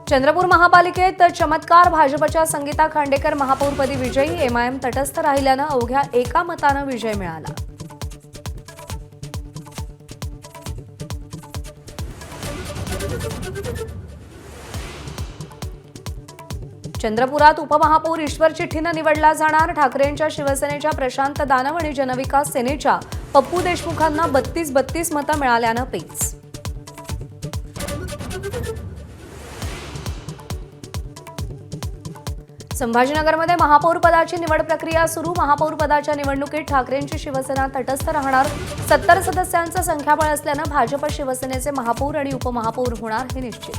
चंद्रपूर महापालिकेत चमत्कार, भाजपच्या संगीता खांडेकर महापौरपदी विजयी, एमआयएम तटस्थ राहिल्यानं अवघ्या एका मतानं विजय मिळाला. चंद्रपुरात उपमहापौर ईश्वर चिठ्ठीनं निवडला जाणार. ठाकरेंच्या शिवसेनेच्या प्रशांत दानव आणि जनविकास सेनेच्या पप्पू देशमुखांना 32 मतं मिळाल्यानं पेच. संभाजीनगरमध्ये महापौर पदाची निवड प्रक्रिया सुरू. महापौर पदाच्या निवडणुकीत ठाकरेंची शिवसेना तटस्थ राहणार. 70 सदस्यांचं संख्याबळ असल्यानं भाजप शिवसेनेचे महापौर आणि उपमहापौर होणार हे निश्चित.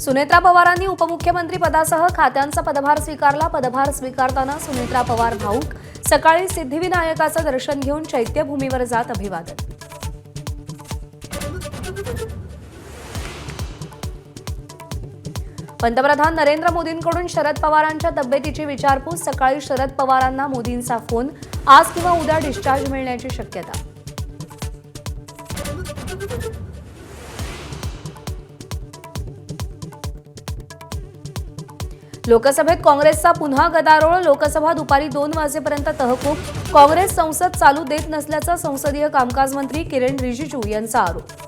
सुनेत्रा पवारांनी उपमुख्यमंत्री पदासह खात्यांचा पदभार स्वीकारला. पदभार स्वीकारताना सुनेत्रा पवार भाऊक. सकाळी सिद्धिविनायकाचं दर्शन घेऊन चैत्यभूमीवर जात अभिवादन. पंतप्रधान नरेंद्र मोदींकडून शरद पवारांच्या तब्येतीची विचारपूस. सकाळी शरद पवारांना मोदींचा फोन. आज किंवा उद्या डिस्चार्ज मिळण्याची शक्यता. लोकसभेत काँग्रेसचा पुन्हा गदारोळ. लोकसभा दुपारी 2 वाजेपर्यंत तहकूब. काँग्रेस संसद चालू देत नसल्याचा संसदीय कामकाज मंत्री किरण रिजिजू यांचा आरोप.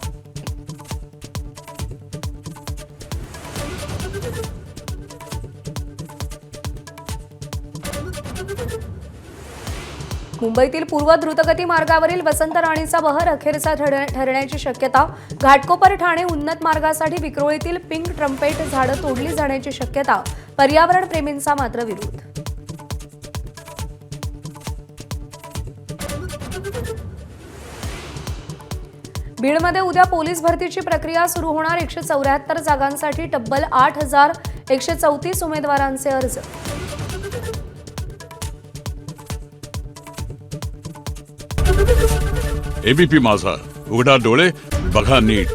मुंबईतील पूर्व द्रुतगती मार्गावरील वसंत राणीचा बहर अखेरचा ठरण्याची शक्यता. घाटकोपर ठाणे उन्नत मार्गासाठी विक्रोळीतील पिंक ट्रम्पेट झाडं तोडली जाण्याची शक्यता. पर्यावरण प्रेमींचा मात्र विरोध. बीडमध्ये उद्या पोलीस भरतीची प्रक्रिया सुरू होणार. 174 जागांसाठी तब्बल 8,134 उमेदवारांचे अर्ज. एबीपी माझा, उघडा डोळे बघा नीट.